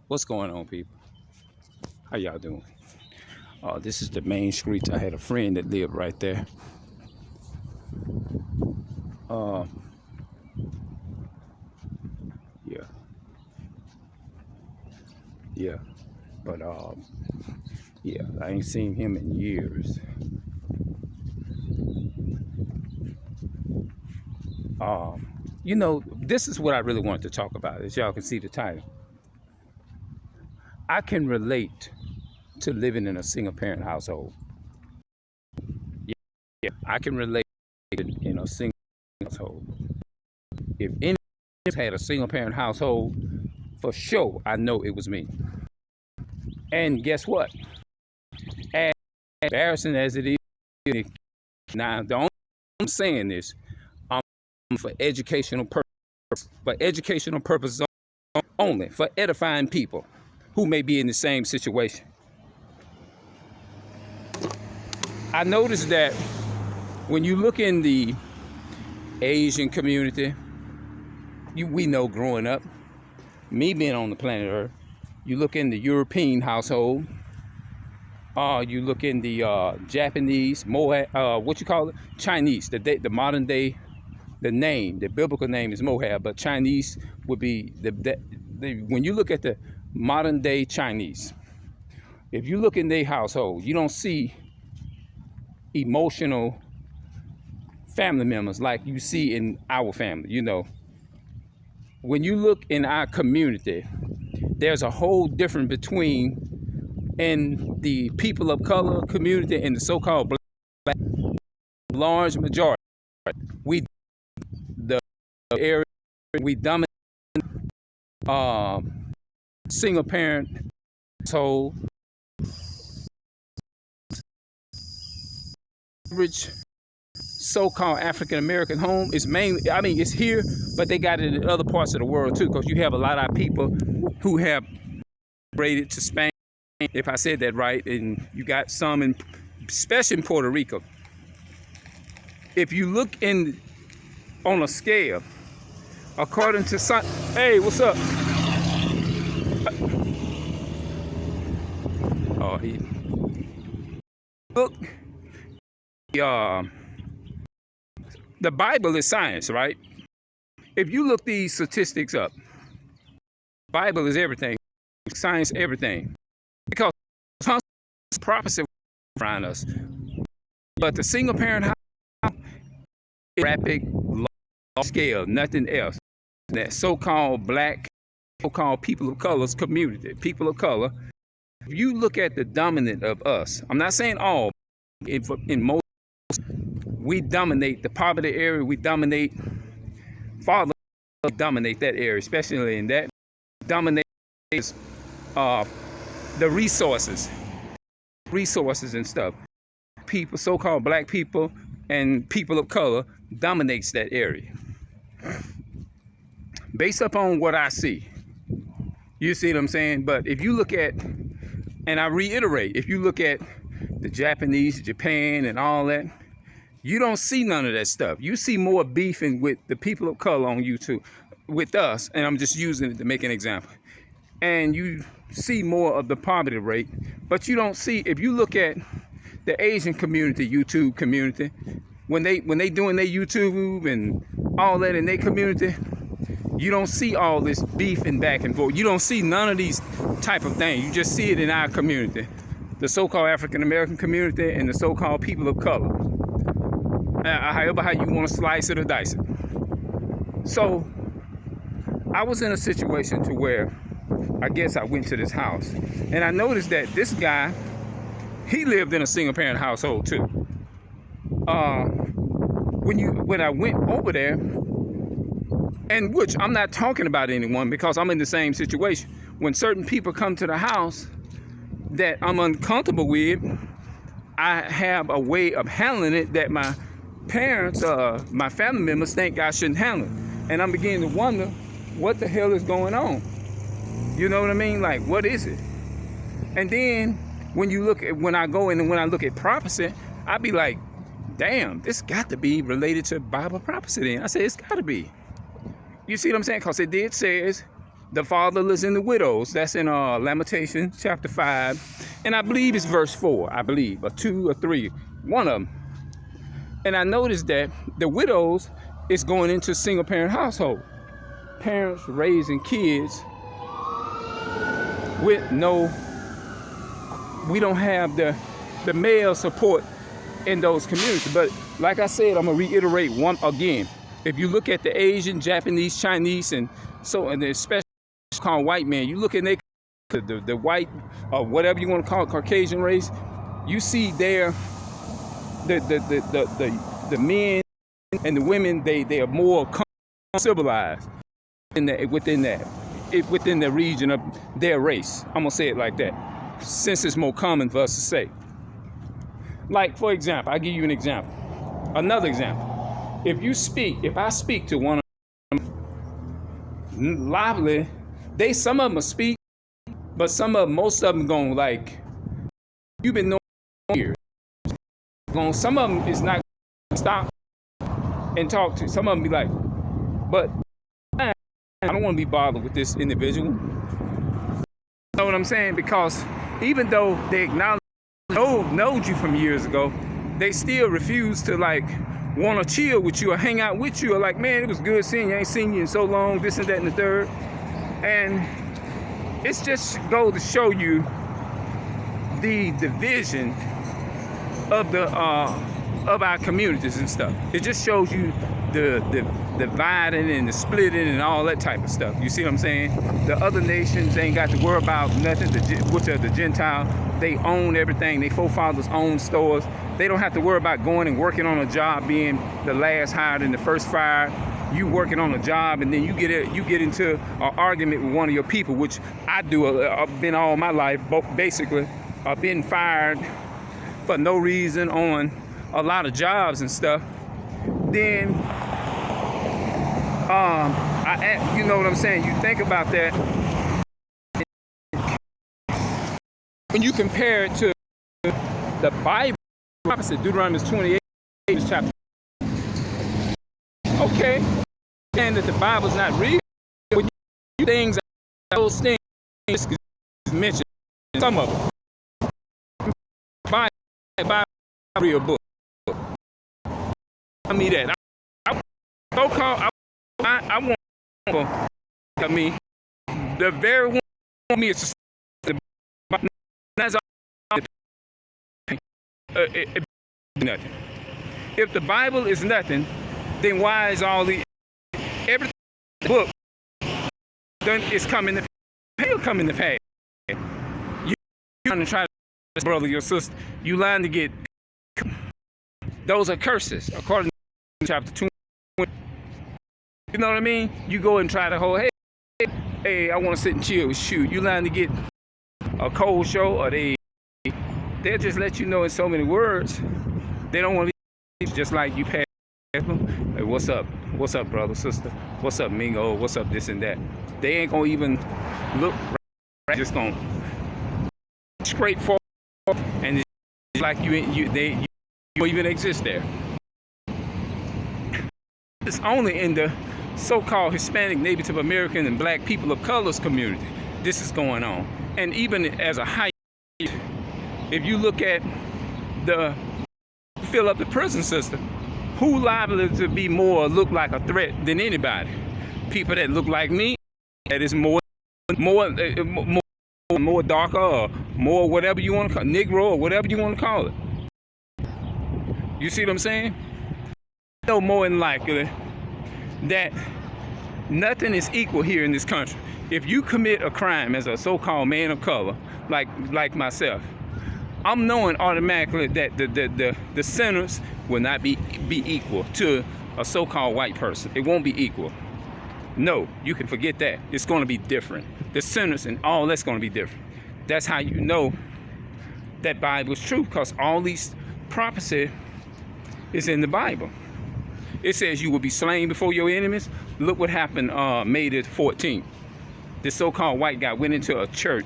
What's going on, people? How y'all doing? This is the main street. I had a friend that lived right there. Uh, yeah, yeah, but yeah, I ain't seen him in years. Um, this is what I really wanted to talk about. As y'all can see the title, I can relate to living in a single-parent household. Yeah, yeah, I can relate in a single household. If anyone had a single-parent household, for sure, I know it was me. And guess what? As embarrassing as it is, now the only reason I'm saying this, I'm for educational purposes only, for edifying people who may be in the same situation. I noticed that when you look in the Asian community, we know growing up, me being on the planet Earth, you look in the European household, you look in the Japanese, Moab, what you call it, Chinese, the modern day, the biblical name is Moab, but Chinese would be when you look at the modern day Chinese, if you look in their household, you don't see emotional family members like you see in our family. When you look in our community, there's a whole difference between in the people of color community and the so-called black large majority. We the area we dominate single parent household. Average so-called African American home is mainly, I mean, it's here, but they got it in other parts of the world too, because you have a lot of people who have migrated to Spain, if I said that right, and you got some in, especially in Puerto Rico. If you look in on a scale, according to some, hey, what's up? Oh, he look. The Bible is science, right? If you look these statistics up, Bible is everything, science everything, because prophecy around us. But the single parent house is rapid, large scale, nothing else. That so-called black, so-called people of color's community, people of color. If you look at the dominant of us, I'm not saying all, in most, we dominate the poverty area, we dominate, fathers dominate that area, especially in that, dominate the resources and stuff. People, so-called black people and people of color dominates that area. Based upon what I see, you see what I'm saying? But if you look at, and I reiterate, if you look at the Japanese, Japan, and all that, you don't see none of that stuff. You see more beefing with the people of color on YouTube, with us, and I'm just using it to make an example. And you see more of the poverty rate, but you don't see, if you look at the Asian community, YouTube community, when they doing their YouTube and all that in their community, you don't see all this beefing back and forth. You don't see none of these type of things. You just see it in our community, the so-called African American community and the so-called people of color. However how you want to slice it or dice it. So I was in a situation to where I guess I went to this house and I noticed that this guy, he lived in a single parent household too. When I went over there, and which I'm not talking about anyone because I'm in the same situation. When certain people come to the house that I'm uncomfortable with, I have a way of handling it that my parents, my family members think I shouldn't handle it. And I'm beginning to wonder what the hell is going on. You know what I mean? Like, what is it? And then when I go in and when I look at prophecy, I be like, damn, this got to be related to Bible prophecy then. I say, it's got to be. You see what I'm saying? Because it did says the fatherless and the widows. That's in Lamentations chapter 5. And I believe it's verse 4, I believe, or 2 or 3, one of them. And I noticed that the widows is going into single parent household. Parents raising kids with we don't have the male support in those communities. But like I said, I'm gonna reiterate one again. If you look at the Asian, Japanese, Chinese, and especially called white men, you look at the white or whatever you want to call it, Caucasian race, you see there the men and the women, they are more civilized within the region of their race. I'm gonna say it like that, since it's more common for us to say. Like, for example, I'll give you an example. Another example. If I speak to one of them lively, some of them will speak, but most of them going like, you've been knowing years. Some of them is not gonna stop and talk to. Some of them be like, but I don't want to be bothered with this individual. You know what I'm saying? Because even though they knowed you from years ago, they still refuse to like want to chill with you or hang out with you, or like, man, it was good seeing you. I ain't seen you in so long, this and that and the third. And it's just go to show you the division of our communities and stuff. It just shows you the dividing and the splitting and all that type of stuff. You see what I'm saying? The other nations ain't got to worry about nothing, which are the Gentiles. They own everything. Their forefathers own stores. They don't have to worry about going and working on a job, being the last hired and the first fired. You working on a job, and then you get into an argument with one of your people, which I do. I've been all my life, basically. I've been fired for no reason on a lot of jobs and stuff. Then, you know what I'm saying? You think about that. When you compare it to the Bible, opposite Deuteronomy 28 chapter. Okay, and that the Bible's not real. But things, those things mentioned, some of them. Bible real book. I mean that. I want me the very one me is that's nothing. If the Bible is nothing, then why is every book then is coming to pass? You trying to try to brother your sister, you lying to get. Those are curses according to chapter 2. You know what I mean? You go and try to hold, hey, I want to sit and chill. Shoot, you lying to get a cold show, or they'll just let you know in so many words. They don't want to leave, just like you pass them. Hey, what's up? What's up, brother, sister? What's up, Mingo? What's up, this and that? They ain't gonna even look right. Just gonna straight forward, and it's like you don't even exist there. It's only in the so-called Hispanic, Native American, and Black people of color's community this is going on. And even as a high, if you look at fill up the prison system, who liable to be look like a threat than anybody? People that look like me, that is more darker, or more whatever you want to call it, Negro, or whatever you want to call it. You see what I'm saying? No more than likely that nothing is equal here in this country. If you commit a crime as a so-called man of color, like myself, I'm knowing automatically that the sentence will not be equal to a so-called white person. It won't be equal. No, you can forget that. It's going to be different. The sentence and all that's going to be different. That's how you know that Bible is true, because all these prophecy is in the Bible. It says you will be slain before your enemies. Look what happened May the 14th. This so-called white guy went into a church,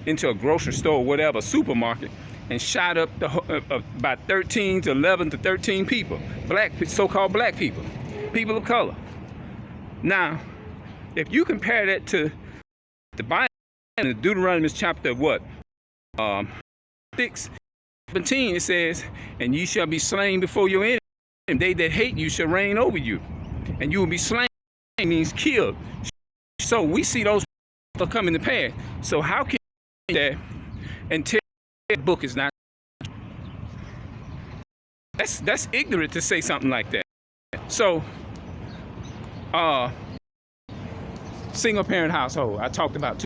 into a grocery store or whatever, supermarket, and shot up about 13 to 11 to 13 people, so-called black people, people of color. Now, if you compare that to the Bible in Deuteronomy chapter what? 6:17, it says, and you shall be slain before your enemy, and they that hate you shall reign over you, and you will be slain, means killed. So we see those coming to pass. So how can you that and tell that book is not? That's ignorant to say something like that. So single parent household, I talked about